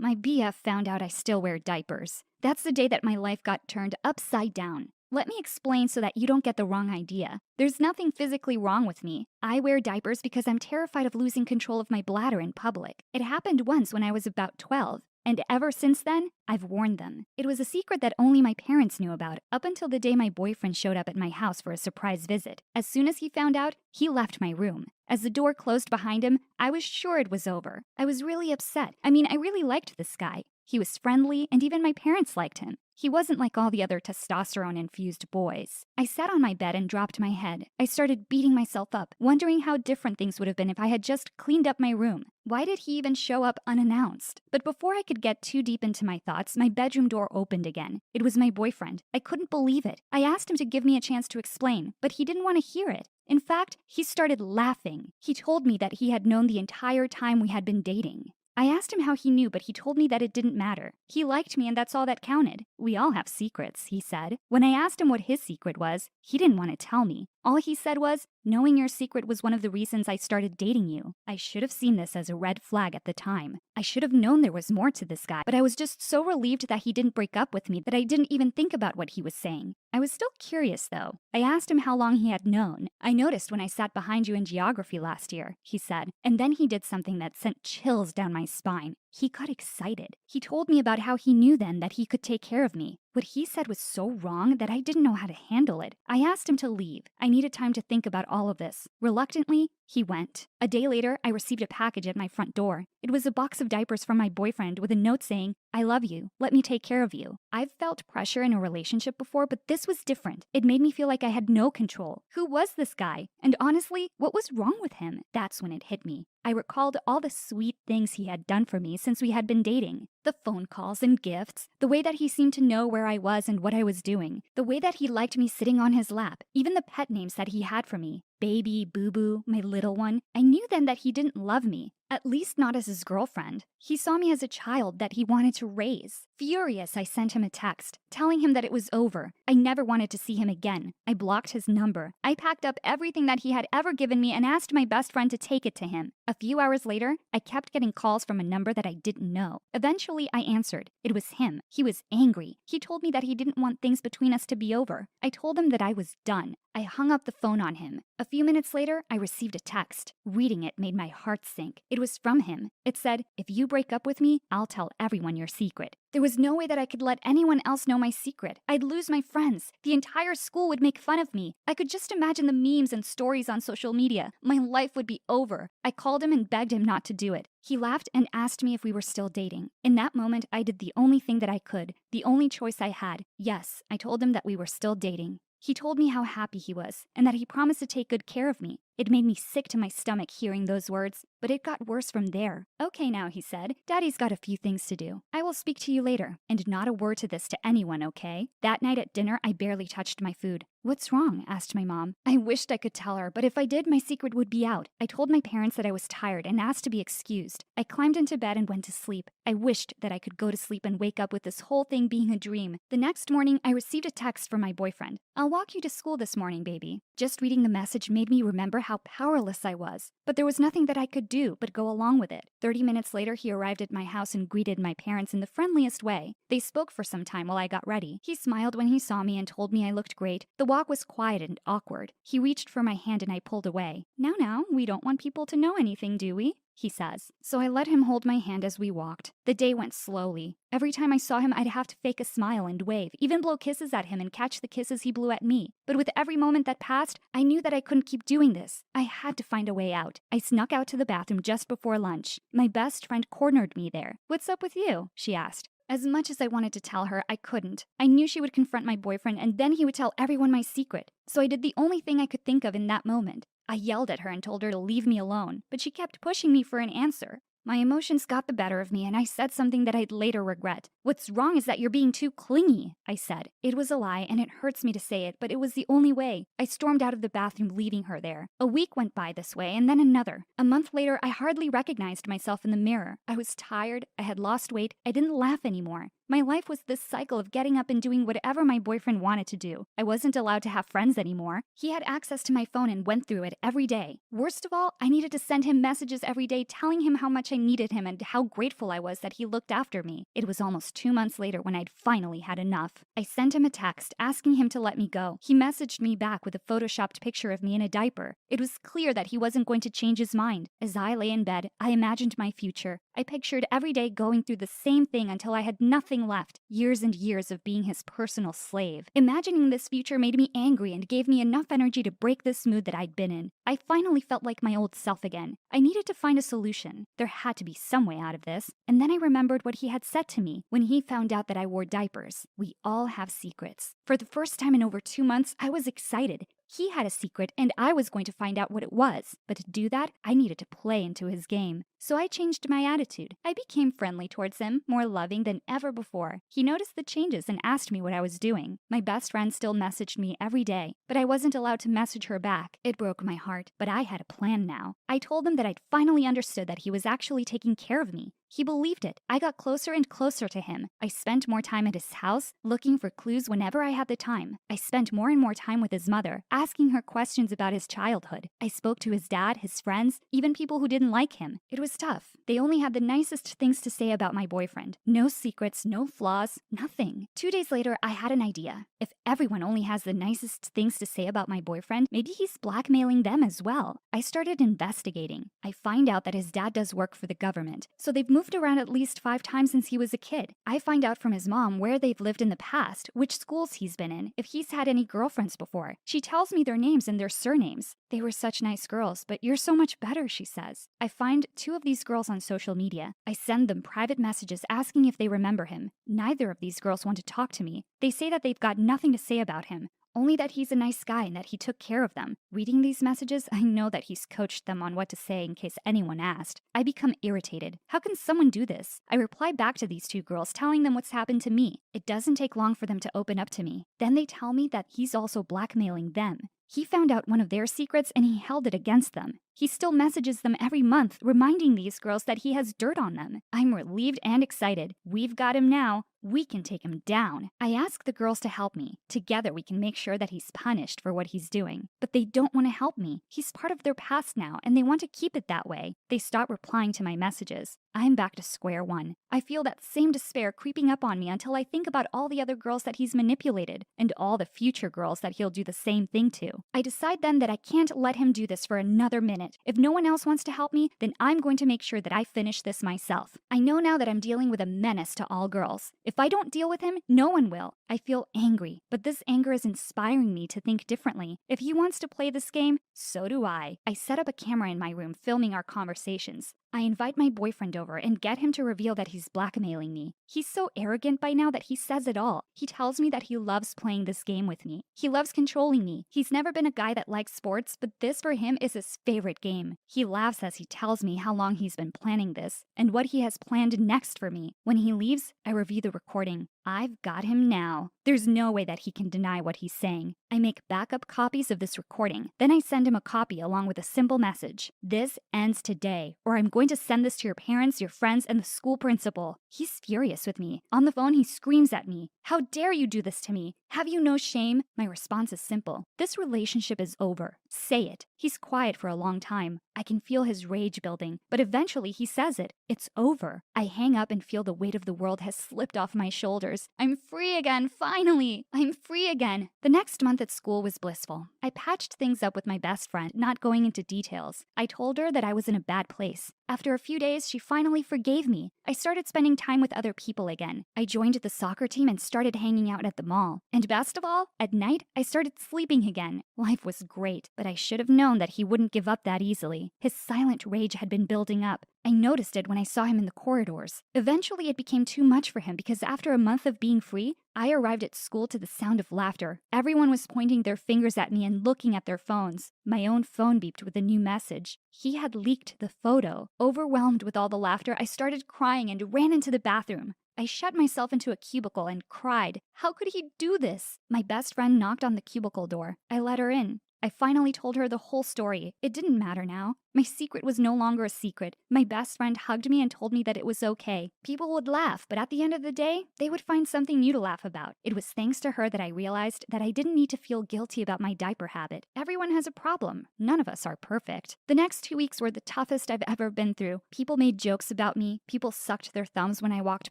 My BF found out I still wear diapers. That's the day that my life got turned upside down. Let me explain so that you don't get the wrong idea. There's nothing physically wrong with me. I wear diapers because I'm terrified of losing control of my bladder in public. It happened once when I was about 12. And ever since then, I've worn them. It was a secret that only my parents knew about, up until the day my boyfriend showed up at my house for a surprise visit. As soon as he found out, he left my room. As the door closed behind him, I was sure it was over. I was really upset. I really liked this guy. He was friendly, and even my parents liked him. He wasn't like all the other testosterone-infused boys. I sat on my bed and dropped my head. I started beating myself up, wondering how different things would have been if I had just cleaned up my room. Why did he even show up unannounced? But before I could get too deep into my thoughts, my bedroom door opened again. It was my boyfriend. I couldn't believe it. I asked him to give me a chance to explain, but he didn't want to hear it. In fact, he started laughing. He told me that he had known the entire time we had been dating. I asked him how he knew, but he told me that it didn't matter. He liked me and that's all that counted. We all have secrets, he said. When I asked him what his secret was, he didn't want to tell me. All he said was, knowing your secret was one of the reasons I started dating you. I should have seen this as a red flag at the time. I should have known there was more to this guy, but I was just so relieved that he didn't break up with me that I didn't even think about what he was saying. I was still curious though. I asked him how long he had known. I noticed when I sat behind you in geography last year, he said, and then he did something that sent chills down my spine. He got excited. He told me about how he knew then that he could take care of me. What he said was so wrong that I didn't know how to handle it. I asked him to leave. I needed time to think about all of this. Reluctantly, he went. A day later, I received a package at my front door. It was a box of diapers from my boyfriend with a note saying, "I love you. Let me take care of you." I've felt pressure in a relationship before, but this was different. It made me feel like I had no control. Who was this guy? And honestly, what was wrong with him? That's when it hit me. I recalled all the sweet things he had done for me since we had been dating. The phone calls and gifts, the way that he seemed to know where I was and what I was doing, the way that he liked me sitting on his lap, even the pet names that he had for me. Baby, boo-boo, my little one. I knew then that he didn't love me, at least not as his girlfriend. He saw me as a child that he wanted to raise. Furious, I sent him a text, telling him that it was over. I never wanted to see him again. I blocked his number. I packed up everything that he had ever given me and asked my best friend to take it to him. A few hours later, I kept getting calls from a number that I didn't know. Eventually, I answered. It was him. He was angry. He told me that he didn't want things between us to be over. I told him that I was done. I hung up the phone on him. A few minutes later, I received a text. Reading it made my heart sink. It was from him. It said, "If you break up with me, I'll tell everyone your secret." There was no way that I could let anyone else know my secret. I'd lose my friends. The entire school would make fun of me. I could just imagine the memes and stories on social media. My life would be over. I called him and begged him not to do it. He laughed and asked me if we were still dating. In that moment, I did the only thing that I could, the only choice I had. Yes, I told him that we were still dating. He told me how happy he was, and that he promised to take good care of me. It made me sick to my stomach hearing those words, but it got worse from there. "Okay now," he said. "Daddy's got a few things to do. I will speak to you later. And not a word to this to anyone, okay?" That night at dinner, I barely touched my food. "What's wrong?" asked my mom. I wished I could tell her, but if I did, my secret would be out. I told my parents that I was tired and asked to be excused. I climbed into bed and went to sleep. I wished that I could go to sleep and wake up with this whole thing being a dream. The next morning, I received a text from my boyfriend. "I'll walk you to school this morning, baby." Just reading the message made me remember how powerless I was. But there was nothing that I could do but go along with it. 30 minutes later, he arrived at my house and greeted my parents in the friendliest way. They spoke for some time while I got ready. He smiled when he saw me and told me I looked great. The walk was quiet and awkward. He reached for my hand and I pulled away. Now, we don't want people to know anything, do we?" he says. So I let him hold my hand as we walked. The day went slowly. Every time I saw him, I'd have to fake a smile and wave, even blow kisses at him and catch the kisses he blew at me. But with every moment that passed, I knew that I couldn't keep doing this. I had to find a way out. I snuck out to the bathroom just before lunch. My best friend cornered me there. "What's up with you?" she asked. As much as I wanted to tell her, I couldn't. I knew she would confront my boyfriend and then he would tell everyone my secret. So I did the only thing I could think of in that moment. I yelled at her and told her to leave me alone, but she kept pushing me for an answer. My emotions got the better of me and I said something that I'd later regret. "What's wrong is that you're being too clingy," I said. It was a lie and it hurts me to say it, but it was the only way. I stormed out of the bathroom, leaving her there. A week went by this way and then another. A month later, I hardly recognized myself in the mirror. I was tired, I had lost weight, I didn't laugh anymore. My life was this cycle of getting up and doing whatever my boyfriend wanted to do. I wasn't allowed to have friends anymore. He had access to my phone and went through it every day. Worst of all, I needed to send him messages every day telling him how much I needed him and how grateful I was that he looked after me. It was almost 2 months later when I'd finally had enough. I sent him a text asking him to let me go. He messaged me back with a photoshopped picture of me in a diaper. It was clear that he wasn't going to change his mind. As I lay in bed, I imagined my future. I pictured every day going through the same thing until I had nothing left, years and years of being his personal slave. Imagining this future made me angry and gave me enough energy to break this mood that I'd been in. I finally felt like my old self again. I needed to find a solution. There had to be some way out of this. And then I remembered what he had said to me when he found out that I wore diapers. We all have secrets. For the first time in over 2 months, I was excited. He had a secret, and I was going to find out what it was. But to do that, I needed to play into his game. So I changed my attitude. I became friendly towards him, more loving than ever before. He noticed the changes and asked me what I was doing. My best friend still messaged me every day, but I wasn't allowed to message her back. It broke my heart, but I had a plan now. I told him that I'd finally understood that he was actually taking care of me. He believed it. I got closer and closer to him. I spent more time at his house, looking for clues whenever I had the time. I spent more and more time with his mother, asking her questions about his childhood. I spoke to his dad, his friends, even people who didn't like him. It was tough. They only had the nicest things to say about my boyfriend. No secrets, no flaws, nothing. 2 days later, I had an idea. If everyone only has the nicest things to say about my boyfriend, maybe he's blackmailing them as well. I started investigating. I find out that his dad does work for the government, so they've moved around at least 5 times since he was a kid. I find out from his mom where they've lived in the past, which schools he's been in, if he's had any girlfriends before. She tells me their names and their surnames. They were such nice girls, but you're so much better, she says. I find 2 of these girls on social media. I send them private messages asking if they remember him. Neither of these girls want to talk to me. They say that they've got nothing to say about him. Only that he's a nice guy and that he took care of them. Reading these messages, I know that he's coached them on what to say in case anyone asked. I become irritated. How can someone do this? I reply back to these 2 girls telling them what's happened to me. It doesn't take long for them to open up to me. Then they tell me that he's also blackmailing them. He found out one of their secrets and he held it against them. He still messages them every month, reminding these girls that he has dirt on them. I'm relieved and excited. We've got him now. We can take him down. I ask the girls to help me. Together we can make sure that he's punished for what he's doing. But they don't want to help me. He's part of their past now, and they want to keep it that way. They stop replying to my messages. I'm back to square one. I feel that same despair creeping up on me until I think about all the other girls that he's manipulated, and all the future girls that he'll do the same thing to. I decide then that I can't let him do this for another minute. If no one else wants to help me, then I'm going to make sure that I finish this myself. I know now that I'm dealing with a menace to all girls. If I don't deal with him, no one will. I feel angry, but this anger is inspiring me to think differently. If he wants to play this game, so do I. I set up a camera in my room filming our conversations. I invite my boyfriend over and get him to reveal that he's blackmailing me. He's so arrogant by now that he says it all. He tells me that he loves playing this game with me. He loves controlling me. He's never been a guy that likes sports, but this for him is his favorite game. He laughs as he tells me how long he's been planning this and what he has planned next for me. When he leaves, I review the recording. I've got him now. There's no way that he can deny what he's saying. I make backup copies of this recording. Then I send him a copy along with a simple message. This ends today, or I'm going to send this to your parents, your friends, and the school principal. He's furious with me. On the phone, he screams at me. How dare you do this to me? Have you no shame? My response is simple. This relationship is over. Say it. He's quiet for a long time. I can feel his rage building, but eventually he says it. It's over. I hang up and feel the weight of the world has slipped off my shoulders. I'm free again, finally! I'm free again. The next month at school was blissful. I patched things up with my best friend, not going into details. I told her that I was in a bad place. After a few days, she finally forgave me. I started spending time with other people again. I joined the soccer team and started hanging out at the mall. And best of all, at night, I started sleeping again. Life was great, but I should have known that he wouldn't give up that easily. His silent rage had been building up. I noticed it when I saw him in the corridors. Eventually, it became too much for him because after a month of being free, I arrived at school to the sound of laughter. Everyone was pointing their fingers at me and looking at their phones. My own phone beeped with a new message. He had leaked the photo. Overwhelmed with all the laughter, I started crying and ran into the bathroom. I shut myself into a cubicle and cried. How could he do this? My best friend knocked on the cubicle door. I let her in. I finally told her the whole story. It didn't matter now. My secret was no longer a secret. My best friend hugged me and told me that it was okay. People would laugh, but at the end of the day, they would find something new to laugh about. It was thanks to her that I realized that I didn't need to feel guilty about my diaper habit. Everyone has a problem. None of us are perfect. The next 2 weeks were the toughest I've ever been through. People made jokes about me. People sucked their thumbs when I walked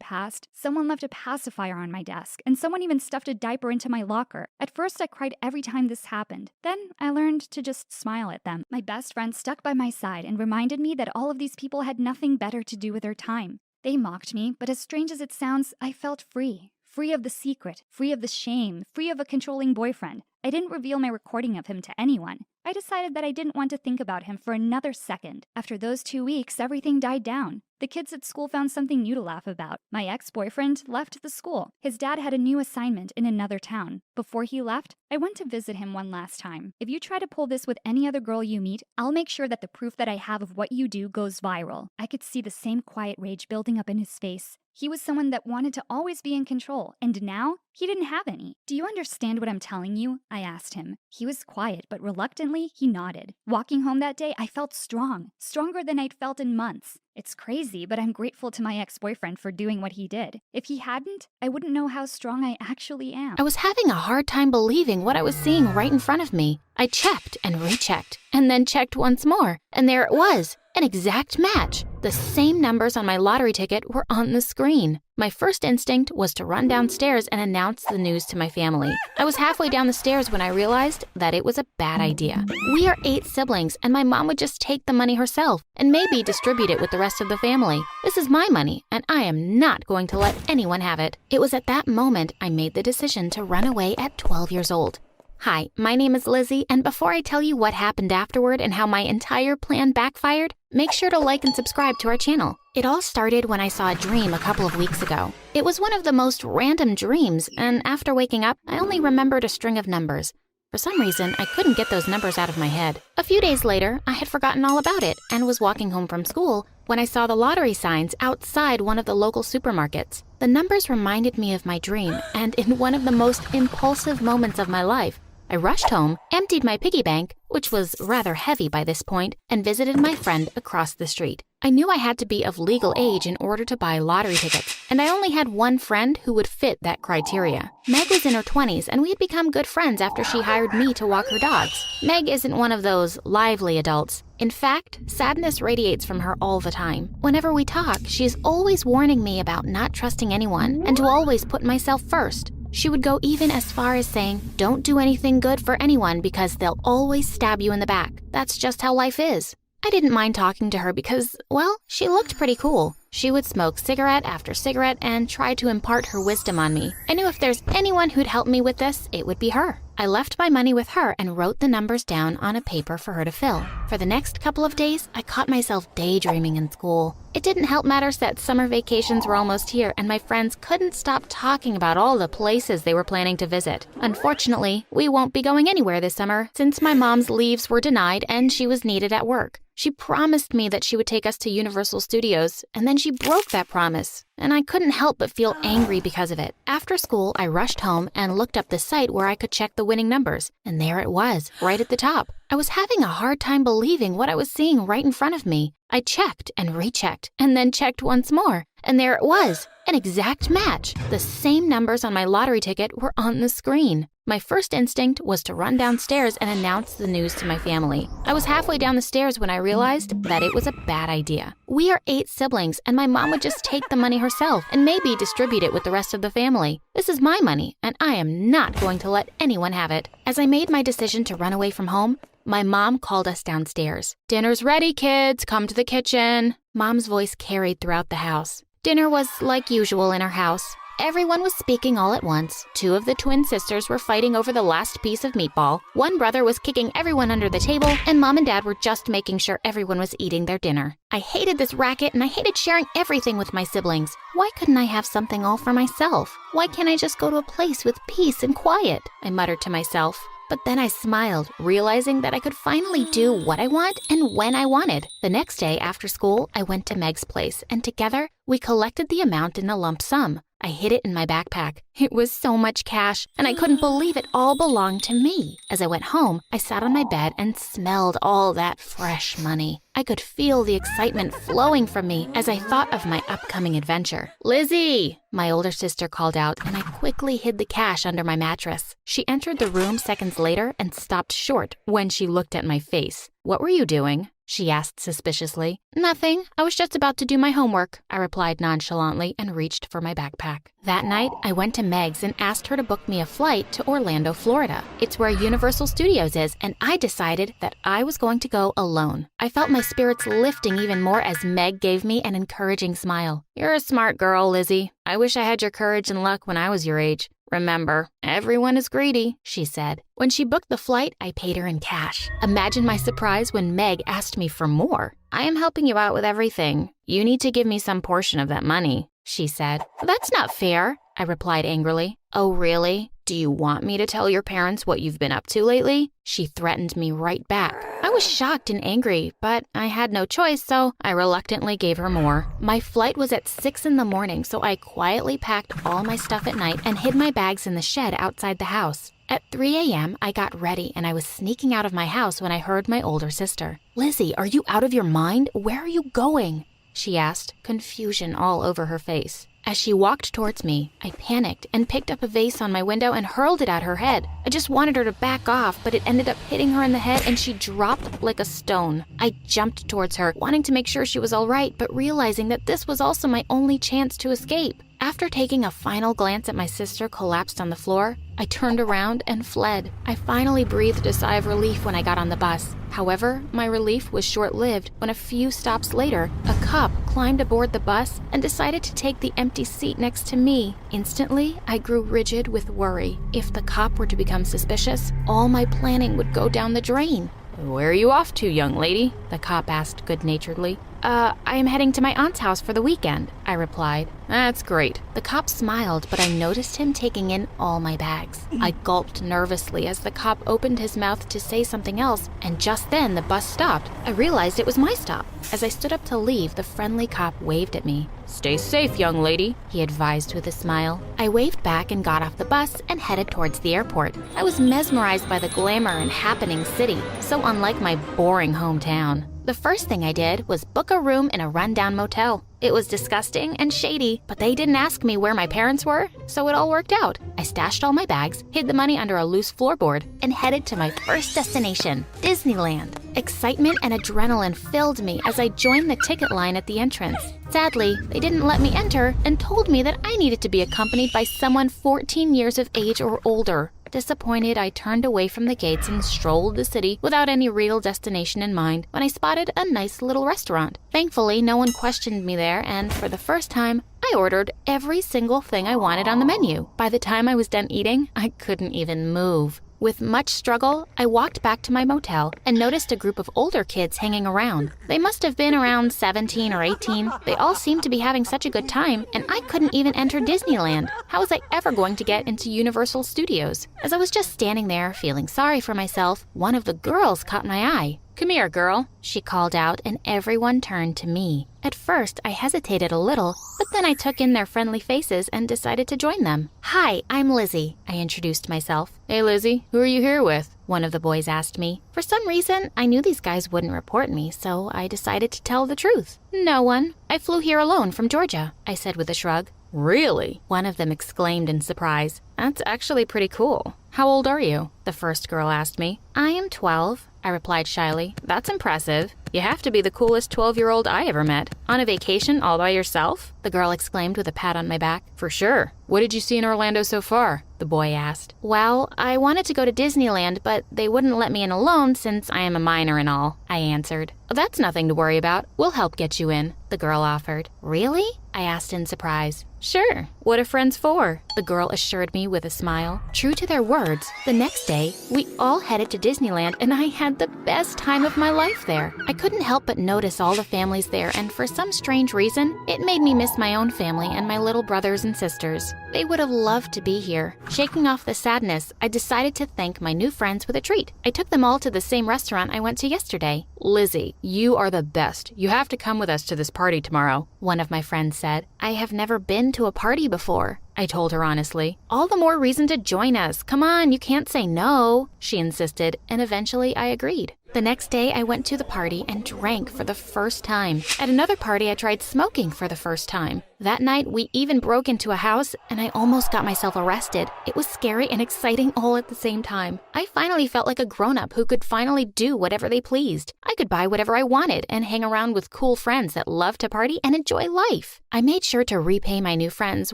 past. Someone left a pacifier on my desk, and someone even stuffed a diaper into my locker. At first, I cried every time this happened. Then I learned to just smile at them. My best friend stuck by my side and reminded me that all of these people had nothing better to do with their time. They mocked me, but as strange as it sounds, I felt free. Free of the secret, free of the shame, free of a controlling boyfriend. I didn't reveal my recording of him to anyone. I decided that I didn't want to think about him for another second. After those 2 weeks, everything died down. The kids at school found something new to laugh about. My ex-boyfriend left the school. His dad had a new assignment in another town. Before he left, I went to visit him one last time. If you try to pull this with any other girl you meet, I'll make sure that the proof that I have of what you do goes viral. I could see the same quiet rage building up in his face. He was someone that wanted to always be in control, and now he didn't have any. Do you understand what I'm telling you? I asked him. He was quiet, but reluctantly, he nodded. Walking home that day, I felt strong, stronger than I'd felt in months. It's crazy, but I'm grateful to my ex-boyfriend for doing what he did. If he hadn't, I wouldn't know how strong I actually am. I was having a hard time believing what I was seeing right in front of me. I checked and rechecked, and then checked once more, and there it was. An exact match. The same numbers on my lottery ticket were on the screen. My first instinct was to run downstairs and announce the news to my family. I was halfway down the stairs when I realized that it was a bad idea. We are 8 siblings, and my mom would just take the money herself and maybe distribute it with the rest of the family. This is my money, and I am not going to let anyone have it. It was at that moment I made the decision to run away at 12 years old. Hi, my name is Lizzie, and before I tell you what happened afterward and how my entire plan backfired, make sure to like and subscribe to our channel. It all started when I saw a dream a couple of weeks ago. It was one of the most random dreams, and after waking up, I only remembered a string of numbers. For some reason, I couldn't get those numbers out of my head. A few days later, I had forgotten all about it and was walking home from school when I saw the lottery signs outside one of the local supermarkets. The numbers reminded me of my dream, and in one of the most impulsive moments of my life, I rushed home, emptied my piggy bank, which was rather heavy by this point, and visited my friend across the street. I knew I had to be of legal age in order to buy lottery tickets, and I only had one friend who would fit that criteria. Meg was in her 20s, and we had become good friends after she hired me to walk her dogs. Meg isn't one of those lively adults. In fact, sadness radiates from her all the time. Whenever we talk, she is always warning me about not trusting anyone and to always put myself first. She would go even as far as saying, "Don't do anything good for anyone because they'll always stab you in the back. That's just how life is." I didn't mind talking to her because, well, she looked pretty cool. She would smoke cigarette after cigarette and try to impart her wisdom on me. I knew if there's anyone who'd help me with this, it would be her. I left my money with her and wrote the numbers down on a paper for her to fill. For the next couple of days, I caught myself daydreaming in school. It didn't help matters that summer vacations were almost here and my friends couldn't stop talking about all the places they were planning to visit. Unfortunately, we won't be going anywhere this summer since my mom's leaves were denied and she was needed at work. She promised me that she would take us to Universal Studios, and then she broke that promise, and I couldn't help but feel angry because of it. After school, I rushed home and looked up the site where I could check the winning numbers, and there it was, right at the top. I was having a hard time believing what I was seeing right in front of me. I checked and rechecked, and then checked once more, and there it was, an exact match. The same numbers on my lottery ticket were on the screen. My first instinct was to run downstairs and announce the news to my family. I was halfway down the stairs when I realized that it was a bad idea. We are 8 siblings, and my mom would just take the money herself and maybe distribute it with the rest of the family. This is my money, and I am not going to let anyone have it. As I made my decision to run away from home, my mom called us downstairs. "Dinner's ready, kids. Come to the kitchen." Mom's voice carried throughout the house. Dinner was like usual in our house. Everyone was speaking all at once. 2 of the twin sisters were fighting over the last piece of meatball. One brother was kicking everyone under the table, and Mom and Dad were just making sure everyone was eating their dinner. I hated this racket, and I hated sharing everything with my siblings. Why couldn't I have something all for myself? Why can't I just go to a place with peace and quiet? I muttered to myself. But then I smiled, realizing that I could finally do what I want and when I wanted. The next day after school, I went to Meg's place, and together, we collected the amount in a lump sum. I hid it in my backpack. It was so much cash, and I couldn't believe it all belonged to me. As I went home, I sat on my bed and smelled all that fresh money. I could feel the excitement flowing from me as I thought of my upcoming adventure. "Lizzie!" my older sister called out, and I quickly hid the cash under my mattress. She entered the room seconds later and stopped short when she looked at my face. "What were you doing?" she asked suspiciously. "Nothing. I was just about to do my homework," I replied nonchalantly and reached for my backpack. That night, I went to Meg's and asked her to book me a flight to Orlando, Florida. It's where Universal Studios is, and I decided that I was going to go alone. I felt my spirits lifting even more as Meg gave me an encouraging smile. "You're a smart girl, Lizzie. I wish I had your courage and luck when I was your age. Remember, everyone is greedy," she said. When she booked the flight, I paid her in cash. Imagine my surprise when Meg asked me for more. "I am helping you out with everything. You need to give me some portion of that money," she said. "That's not fair," I replied angrily. "Oh, really? Do you want me to tell your parents what you've been up to lately?" She threatened me right back. I was shocked and angry, but I had no choice, so I reluctantly gave her more. My flight was at 6 in the morning, so I quietly packed all my stuff at night and hid my bags in the shed outside the house. At 3 a.m., I got ready and I was sneaking out of my house when I heard my older sister. "Lizzie, are you out of your mind? Where are you going?" she asked, confusion all over her face. As she walked towards me, I panicked and picked up a vase on my window and hurled it at her head. I just wanted her to back off, but it ended up hitting her in the head and she dropped like a stone. I jumped towards her, wanting to make sure she was all right, but realizing that this was also my only chance to escape. After taking a final glance at my sister collapsed on the floor, I turned around and fled. I finally breathed a sigh of relief when I got on the bus. However, my relief was short-lived when a few stops later, a cop climbed aboard the bus and decided to take the empty seat next to me. Instantly, I grew rigid with worry. If the cop were to become suspicious, all my planning would go down the drain. "Where are you off to, young lady?" the cop asked good-naturedly. I am heading to my aunt's house for the weekend," I replied. "That's great." The cop smiled, but I noticed him taking in all my bags. I gulped nervously as the cop opened his mouth to say something else, and just then the bus stopped. I realized it was my stop. As I stood up to leave, the friendly cop waved at me. "Stay safe, young lady," he advised with a smile. I waved back and got off the bus and headed towards the airport. I was mesmerized by the glamour and happening city, so unlike my boring hometown. The first thing I did was book a room in a rundown motel. It was disgusting and shady, but they didn't ask me where my parents were, so it all worked out. I stashed all my bags, hid the money under a loose floorboard, and headed to my first destination, Disneyland. Excitement and adrenaline filled me as I joined the ticket line at the entrance. Sadly, they didn't let me enter and told me that I needed to be accompanied by someone 14 years of age or older. Disappointed, I turned away from the gates and strolled the city without any real destination in mind when I spotted a nice little restaurant. Thankfully, no one questioned me there, and for the first time, I ordered every single thing I wanted on the menu. By the time I was done eating, I couldn't even move. With much struggle, I walked back to my motel and noticed a group of older kids hanging around. They must have been around 17 or 18. They all seemed to be having such a good time, and I couldn't even enter Disneyland. How was I ever going to get into Universal Studios? As I was just standing there, feeling sorry for myself, one of the girls caught my eye. "Come here, girl," she called out, and everyone turned to me. At first, I hesitated a little, but then I took in their friendly faces and decided to join them. "Hi, I'm Lizzie," I introduced myself. "Hey, Lizzie, who are you here with?" one of the boys asked me. For some reason, I knew these guys wouldn't report me, so I decided to tell the truth. "No one. I flew here alone from Georgia," I said with a shrug. "Really?" one of them exclaimed in surprise. "That's actually pretty cool. How old are you?" the first girl asked me. "I am 12. I replied shyly. "That's impressive. You have to be the coolest 12-year-old I ever met. On a vacation all by yourself?" the girl exclaimed with a pat on my back. "For sure. What did you see in Orlando so far?" the boy asked. "Well, I wanted to go to Disneyland, but they wouldn't let me in alone since I am a minor and all," I answered. "That's nothing to worry about. We'll help get you in," the girl offered. "Really?" I asked in surprise. "Sure. What are friends for?" the girl assured me with a smile. True to their words, the next day, we all headed to Disneyland and I had the best time of my life there. I couldn't help but notice all the families there, and for some some strange reason, it made me miss my own family and my little brothers and sisters. They would have loved to be here. Shaking off the sadness, I decided to thank my new friends with a treat. I took them all to the same restaurant I went to yesterday. Lizzie, you are the best. You have to come with us to this party tomorrow, one of my friends said. I have never been to a party before, I told her honestly. All the more reason to join us. Come on, you can't say no, she insisted, and eventually I agreed. The next day, I went to the party and drank for the first time. At another party, I tried smoking for the first time. That night, we even broke into a house, and I almost got myself arrested. It was scary and exciting all at the same time. I finally felt like a grown-up who could finally do whatever they pleased. I could buy whatever I wanted and hang around with cool friends that love to party and enjoy life. I made sure to repay my new friends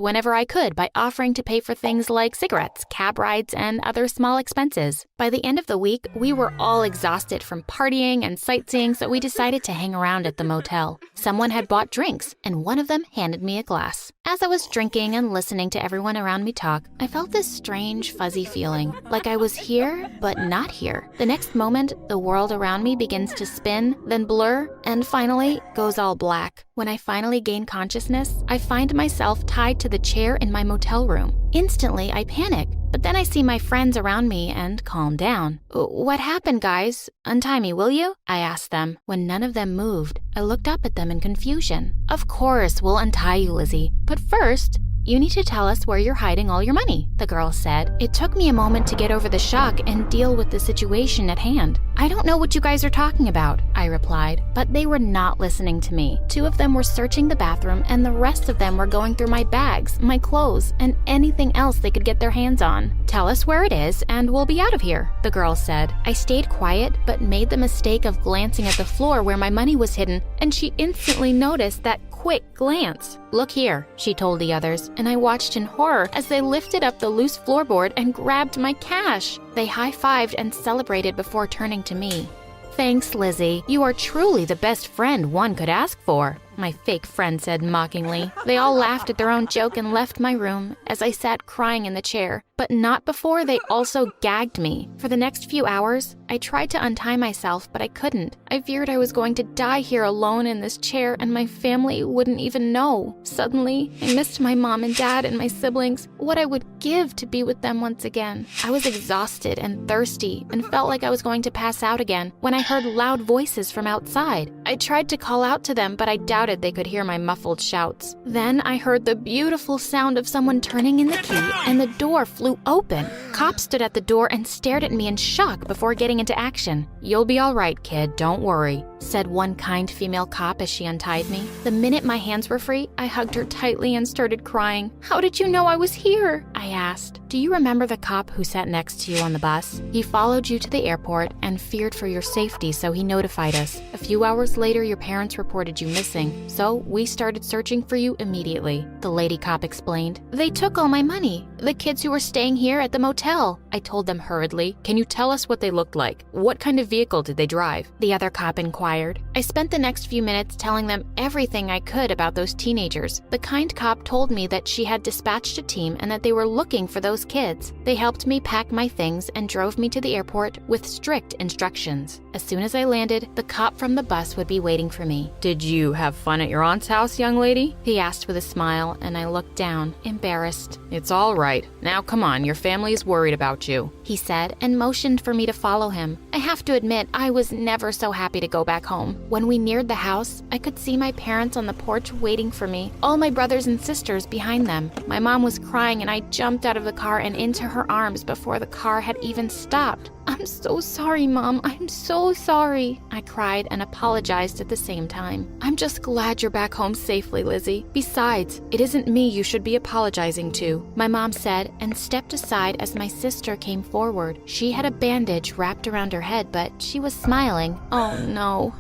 whenever I could by offering to pay for things like cigarettes, cab rides, and other small expenses. By the end of the week, we were all exhausted from partying and sightseeing, so we decided to hang around at the motel. Someone had bought drinks, and one of them handed me a glass. As I was drinking and listening to everyone around me talk, I felt this strange, fuzzy feeling, like I was here, but not here. The next moment, the world around me begins to spin, then blur, and finally goes all black. When I finally gain consciousness, I find myself tied to the chair in my motel room. Instantly, I panic, but then I see my friends around me and calm down. What happened, guys? Untie me, will you? I asked them. When none of them moved, I looked up at them in confusion. Of course, we'll untie you, Lizzie. But first, you need to tell us where you're hiding all your money, the girl said. It took me a moment to get over the shock and deal with the situation at hand. I don't know what you guys are talking about, I replied, but they were not listening to me. Two of them were searching the bathroom and the rest of them were going through my bags, my clothes, and anything else they could get their hands on. Tell us where it is and we'll be out of here, the girl said. I stayed quiet but made the mistake of glancing at the floor where my money was hidden, and she instantly noticed that quick glance. Look here, she told the others, and I watched in horror as they lifted up the loose floorboard and grabbed my cash. They high-fived and celebrated before turning to me. Thanks, Lizzie. You are truly the best friend one could ask for, my fake friend said mockingly. They all laughed at their own joke and left my room as I sat crying in the chair, but not before they also gagged me. For the next few hours, I tried to untie myself, but I couldn't. I feared I was going to die here alone in this chair and my family wouldn't even know. Suddenly, I missed my mom and dad and my siblings, what I would give to be with them once again. I was exhausted and thirsty and felt like I was going to pass out again when I heard loud voices from outside. I tried to call out to them, but I doubted they could hear my muffled shouts. Then I heard the beautiful sound of someone turning in the key and the door flew open. Cops stood at the door and stared at me in shock before getting into action. You'll be all right, kid, don't worry, said one kind female cop as she untied me. The minute my hands were free, I hugged her tightly and started crying. How did you know I was here? I asked. Do you remember the cop who sat next to you on the bus? He followed you to the airport and feared for your safety, so he notified us. A few hours later, your parents reported you missing, so we started searching for you immediately, the lady cop explained. They took all my money. The kids who were staying here at the motel, I told them hurriedly. Can you tell us what they looked like? What kind of vehicle did they drive? The other cop inquired. I spent the next few minutes telling them everything I could about those teenagers. The kind cop told me that she had dispatched a team and that they were looking for those kids. They helped me pack my things and drove me to the airport with strict instructions. As soon as I landed, the cop from the bus would be waiting for me. Did you have fun at your aunt's house, young lady? He asked with a smile, and I looked down, embarrassed. It's all right. Now come on, your family is worried about you, he said, and motioned for me to follow him. I have to admit, I was never so happy to go back home. When we neared the house, I could see my parents on the porch waiting for me, all my brothers and sisters behind them. My mom was crying, and I jumped out of the car and into her arms before the car had even stopped. I'm so sorry, Mom. I'm so sorry, I cried and apologized at the same time. I'm just glad you're back home safely, Lizzie. Besides, it isn't me you should be apologizing to, my mom said and stepped aside as my sister came forward. She had a bandage wrapped around her head, but she was smiling. Oh no.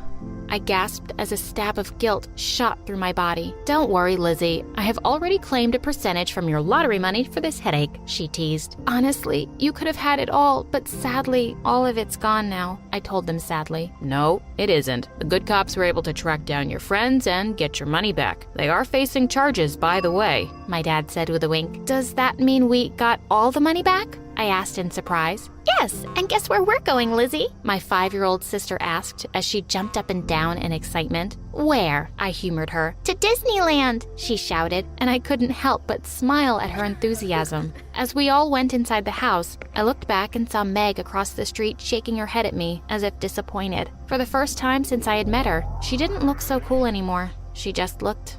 I gasped as a stab of guilt shot through my body. Don't worry, Lizzie. I have already claimed a percentage from your lottery money for this headache, she teased. Honestly, you could have had it all, but sadly, all of it's gone now, I told them sadly. No, it isn't. The good cops were able to track down your friends and get your money back. They are facing charges, by the way, my dad said with a wink. Does that mean we got all the money back? I asked in surprise. Yes, and guess where we're going, Lizzie? My 5-year-old sister asked as she jumped up and down in excitement. Where? I humored her. To Disneyland, she shouted, and I couldn't help but smile at her enthusiasm. As we all went inside the house, I looked back and saw Meg across the street shaking her head at me as if disappointed. For the first time since I had met her, she didn't look so cool anymore. She just looked